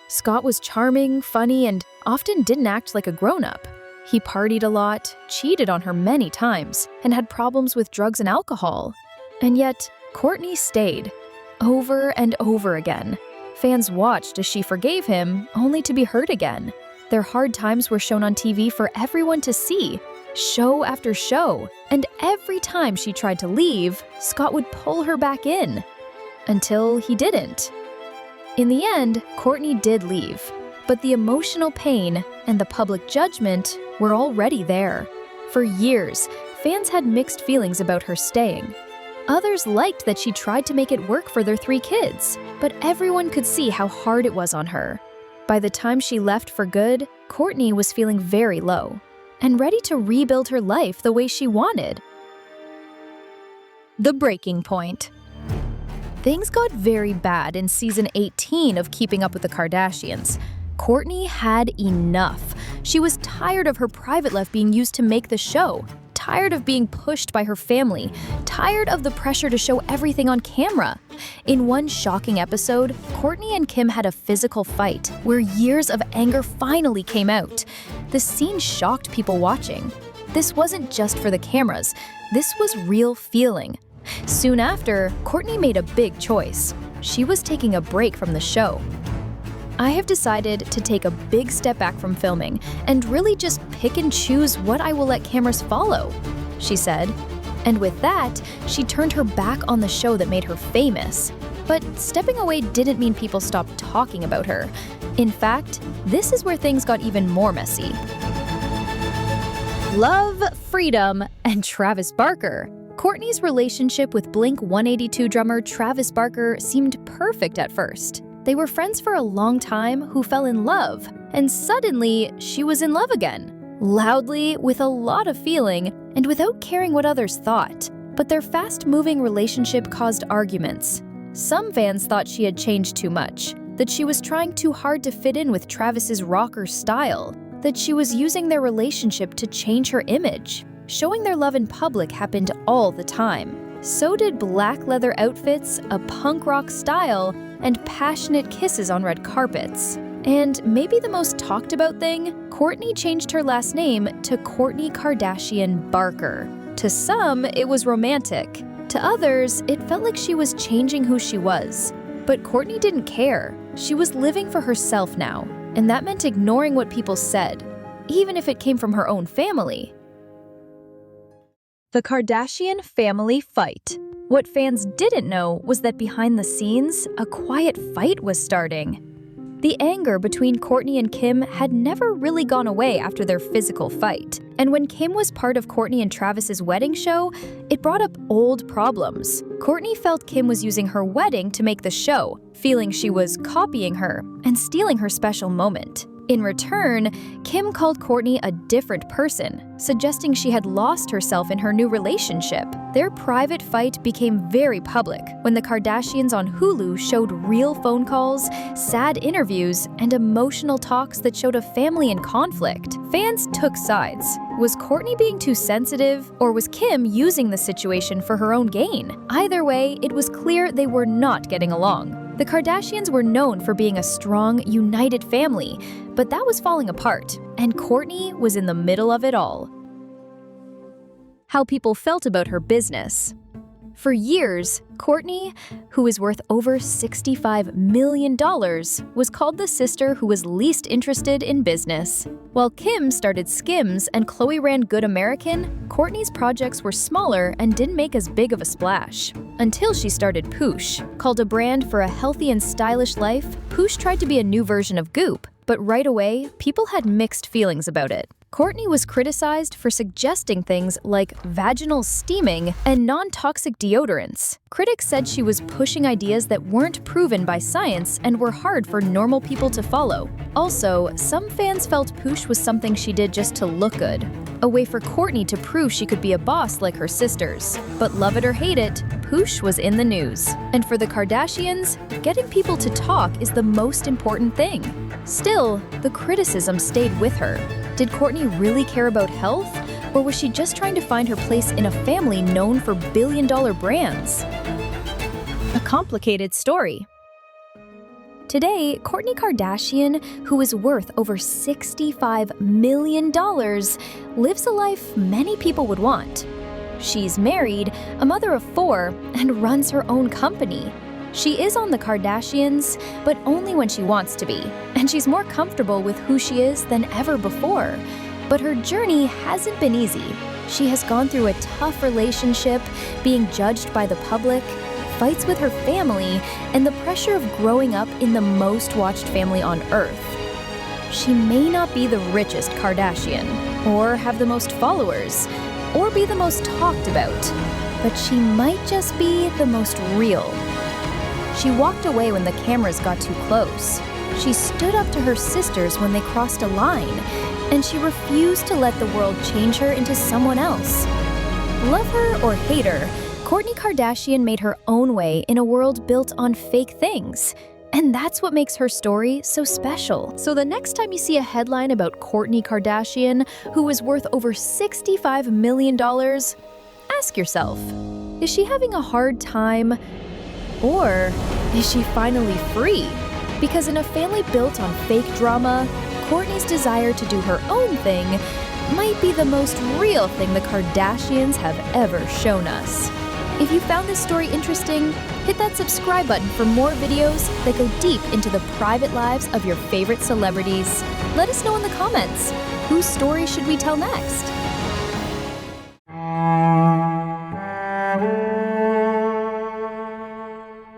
Scott was charming, funny, and often didn't act like a grown-up. He partied a lot, cheated on her many times, and had problems with drugs and alcohol. And yet, Kourtney stayed, over and over again. Fans watched as she forgave him, only to be hurt again. Their hard times were shown on TV for everyone to see, show after show, and every time she tried to leave, Scott would pull her back in. Until he didn't. In the end, Kourtney did leave, but the emotional pain and the public judgment were already there. For years, fans had mixed feelings about her staying. Others liked that she tried to make it work for their 3 kids, but everyone could see how hard it was on her. By the time she left for good, Kourtney was feeling very low and ready to rebuild her life the way she wanted. The breaking point. Things got very bad in season 18 of Keeping Up with the Kardashians. Kourtney had enough. She was tired of her private life being used to make the show, tired of being pushed by her family, tired of the pressure to show everything on camera. In one shocking episode, Kourtney and Kim had a physical fight where years of anger finally came out. The scene shocked people watching. This wasn't just for the cameras. This was real feeling. Soon after, Kourtney made a big choice. She was taking a break from the show. "I have decided to take a big step back from filming and really just pick and choose what I will let cameras follow," she said. And with that, she turned her back on the show that made her famous. But stepping away didn't mean people stopped talking about her. In fact, this is where things got even more messy. Love, freedom, and Travis Barker. Kourtney's relationship with Blink-182 drummer Travis Barker seemed perfect at first. They were friends for a long time who fell in love, and suddenly she was in love again. Loudly, with a lot of feeling, and without caring what others thought. But their fast-moving relationship caused arguments. Some fans thought she had changed too much, that she was trying too hard to fit in with Travis's rocker style, that she was using their relationship to change her image. Showing their love in public happened all the time. So did black leather outfits, a punk rock style, and passionate kisses on red carpets. And maybe the most talked about thing, Kourtney changed her last name to Kourtney Kardashian Barker. To some, it was romantic. To others, it felt like she was changing who she was. But Kourtney didn't care. She was living for herself now, and that meant ignoring what people said, even if it came from her own family. The Kardashian family fight. What fans didn't know was that behind the scenes, a quiet fight was starting. The anger between Kourtney and Kim had never really gone away after their physical fight. And when Kim was part of Kourtney and Travis's wedding show, it brought up old problems. Kourtney felt Kim was using her wedding to make the show, feeling she was copying her and stealing her special moment. In return, Kim called Kourtney a different person, suggesting she had lost herself in her new relationship. Their private fight became very public when the Kardashians on Hulu showed real phone calls, sad interviews, and emotional talks that showed a family in conflict. Fans took sides. Was Kourtney being too sensitive, or was Kim using the situation for her own gain? Either way, it was clear they were not getting along. The Kardashians were known for being a strong, united family, but that was falling apart, and Kourtney was in the middle of it all. How people felt about her business. For years, Kourtney, who is worth over $65 million, was called the sister who was least interested in business. While Kim started Skims and Khloe ran Good American, Kourtney's projects were smaller and didn't make as big of a splash. Until she started Poosh. Called a brand for a healthy and stylish life, Poosh tried to be a new version of Goop, but right away, people had mixed feelings about it. Kourtney was criticized for suggesting things like vaginal steaming and non-toxic deodorants. Critics said she was pushing ideas that weren't proven by science and were hard for normal people to follow. Also, some fans felt Poosh was something she did just to look good, a way for Kourtney to prove she could be a boss like her sisters. But love it or hate it, Poosh was in the news. And for the Kardashians, getting people to talk is the most important thing. Still, the criticism stayed with her. Did Kourtney really care about health, or was she just trying to find her place in a family known for billion-dollar brands? A complicated story. Today, Kourtney Kardashian, who is worth over $65 million, lives a life many people would want. She's married, a mother of 4, and runs her own company. She is on the Kardashians, but only when she wants to be, and she's more comfortable with who she is than ever before. But her journey hasn't been easy. She has gone through a tough relationship, being judged by the public, fights with her family, and the pressure of growing up in the most watched family on Earth. She may not be the richest Kardashian, or have the most followers, or be the most talked about, but she might just be the most real. She walked away when the cameras got too close. She stood up to her sisters when they crossed a line, and she refused to let the world change her into someone else. Love her or hate her, Kourtney Kardashian made her own way in a world built on fake things. And that's what makes her story so special. So the next time you see a headline about Kourtney Kardashian, who is worth over $65 million, ask yourself, is she having a hard time? Or is she finally free? Because in a family built on fake drama, Kourtney's desire to do her own thing might be the most real thing the Kardashians have ever shown us. If you found this story interesting, hit that subscribe button for more videos that go deep into the private lives of your favorite celebrities. Let us know in the comments, whose story should we tell next?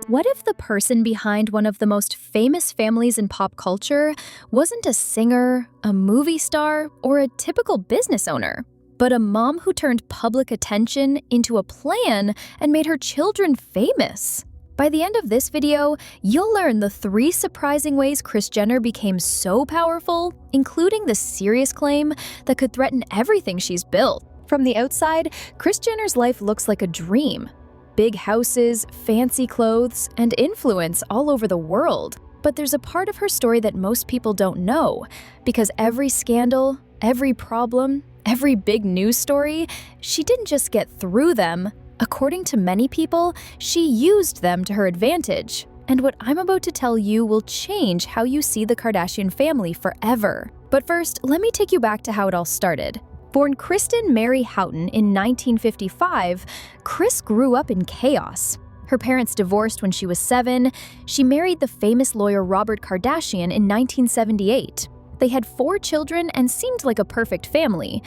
What if the person behind one of the most famous families in pop culture wasn't a singer, a movie star, or a typical business owner, but a mom who turned public attention into a plan and made her children famous? By the end of this video, you'll learn the 3 surprising ways Kris Jenner became so powerful, including the serious claim that could threaten everything she's built. From the outside, Kris Jenner's life looks like a dream. Big houses, fancy clothes, and influence all over the world. But there's a part of her story that most people don't know, because every scandal, every problem, every big news story, she didn't just get through them. According to many people, she used them to her advantage. And what I'm about to tell you will change how you see the Kardashian family forever. But first, let me take you back to how it all started. Born Kristen Mary Houghton in 1955, Kris grew up in chaos. Her parents divorced when she was 7. She married the famous lawyer Robert Kardashian in 1978. They had 4 children and seemed like a perfect family,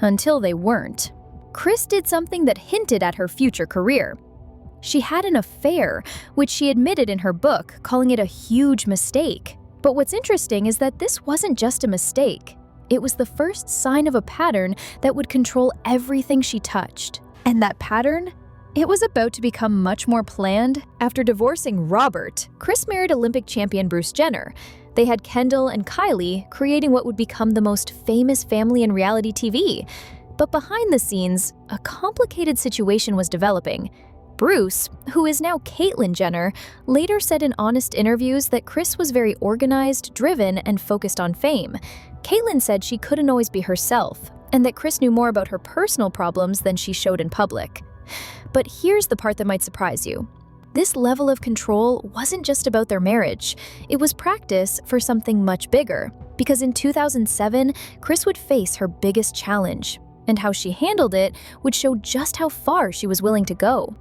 until they weren't. Kris did something that hinted at her future career. She had an affair, which she admitted in her book, calling it a huge mistake. But what's interesting is that this wasn't just a mistake. It was the first sign of a pattern that would control everything she touched. And that pattern? It was about to become much more planned. After divorcing Robert, Kris married Olympic champion Bruce Jenner. They had Kendall and Kylie, creating what would become the most famous family in reality TV. But behind the scenes, a complicated situation was developing. Bruce, who is now Caitlyn Jenner, later said in honest interviews that Kris was very organized, driven, and focused on fame. Caitlyn said she couldn't always be herself, and that Kris knew more about her personal problems than she showed in public. But here's the part that might surprise you. This level of control wasn't just about their marriage. It was practice for something much bigger, because in 2007, Kris would face her biggest challenge, and how she handled it would show just how far she was willing to go.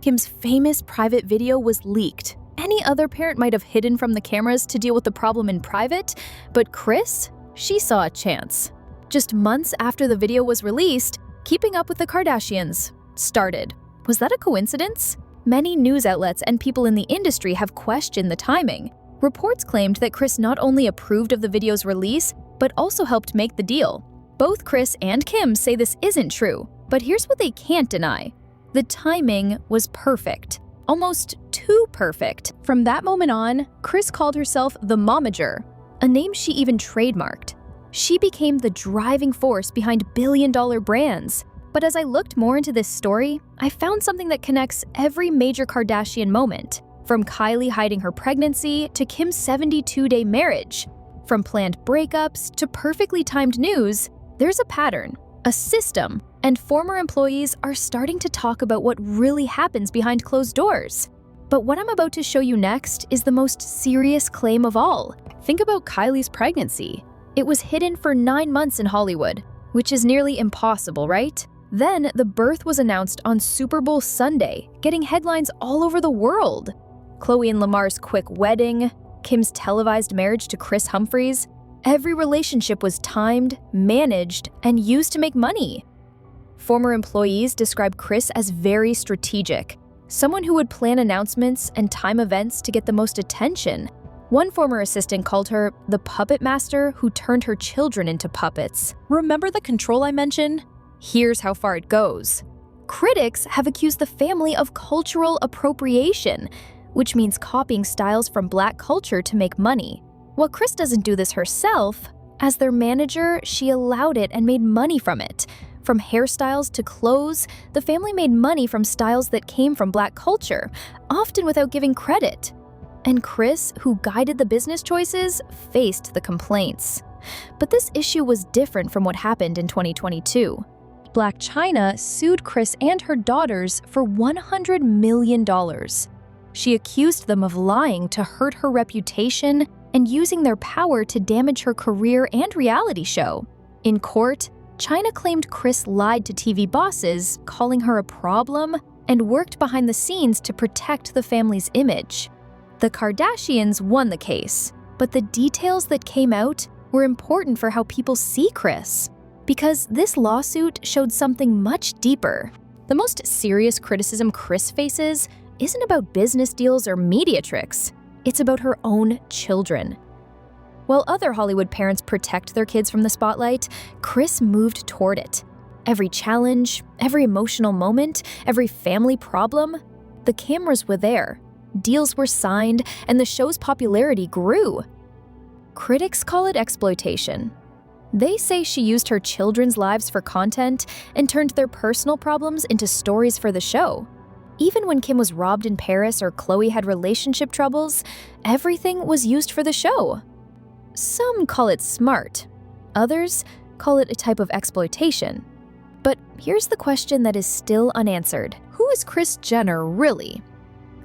Kim's famous private video was leaked. Any other parent might have hidden from the cameras to deal with the problem in private, but Kris, she saw a chance. Just months after the video was released, Keeping Up with the Kardashians started. Was that a coincidence? Many news outlets and people in the industry have questioned the timing. Reports claimed that Kris not only approved of the video's release, but also helped make the deal. Both Kris and Kim say this isn't true, but here's what they can't deny. The timing was perfect. Almost too perfect. From that moment on, Kris called herself the Momager, a name she even trademarked. She became the driving force behind billion-dollar brands. But as I looked more into this story, I found something that connects every major Kardashian moment, from Kylie hiding her pregnancy to Kim's 72-day marriage. From planned breakups to perfectly timed news, there's a pattern, a system, and former employees are starting to talk about what really happens behind closed doors. But what I'm about to show you next is the most serious claim of all. Think about Kylie's pregnancy. It was hidden for 9 months in Hollywood, which is nearly impossible, right? Then the birth was announced on Super Bowl Sunday, getting headlines all over the world. Khloe and Lamar's quick wedding, Kim's televised marriage to Kris Humphries. Every relationship was timed, managed, and used to make money. Former employees describe Kris as very strategic, someone who would plan announcements and time events to get the most attention. One former assistant called her the puppet master who turned her children into puppets. Remember the control I mentioned? Here's how far it goes. Critics have accused the family of cultural appropriation, which means copying styles from Black culture to make money. While Kris doesn't do this herself, as their manager, she allowed it and made money from it. From hairstyles to clothes, the family made money from styles that came from Black culture, often without giving credit. And Kris, who guided the business choices, faced the complaints. But this issue was different from what happened in 2022. Blac Chyna sued Kris and her daughters for $100 million. She accused them of lying to hurt her reputation and using their power to damage her career and reality show. In court, China claimed Kris lied to TV bosses, calling her a problem, and worked behind the scenes to protect the family's image. The Kardashians won the case, but the details that came out were important for how people see Kris, because this lawsuit showed something much deeper. The most serious criticism Kris faces isn't about business deals or media tricks. It's about her own children. While other Hollywood parents protect their kids from the spotlight, Kris moved toward it. Every challenge, every emotional moment, every family problem, the cameras were there, deals were signed, and the show's popularity grew. Critics call it exploitation. They say she used her children's lives for content and turned their personal problems into stories for the show. Even when Kim was robbed in Paris or Khloe had relationship troubles, everything was used for the show. Some call it smart. Others call it a type of exploitation. But here's the question that is still unanswered. Who is Kris Jenner really?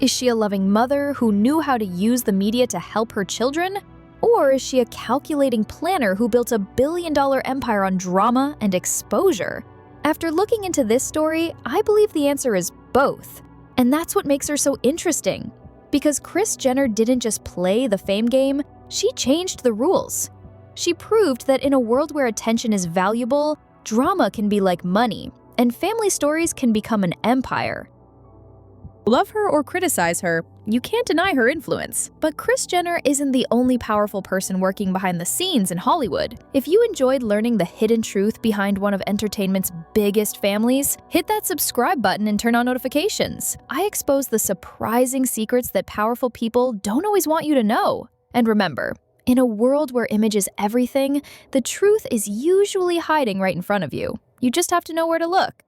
Is she a loving mother who knew how to use the media to help her children? Or is she a calculating planner who built a billion-dollar empire on drama and exposure? After looking into this story, I believe the answer is both. And that's what makes her so interesting. Because Kris Jenner didn't just play the fame game, she changed the rules. She proved that in a world where attention is valuable, drama can be like money, and family stories can become an empire. Love her or criticize her, you can't deny her influence. But Kris Jenner isn't the only powerful person working behind the scenes in Hollywood. If you enjoyed learning the hidden truth behind one of entertainment's biggest families, hit that subscribe button and turn on notifications. I expose the surprising secrets that powerful people don't always want you to know. And remember, in a world where image is everything, the truth is usually hiding right in front of you. You just have to know where to look.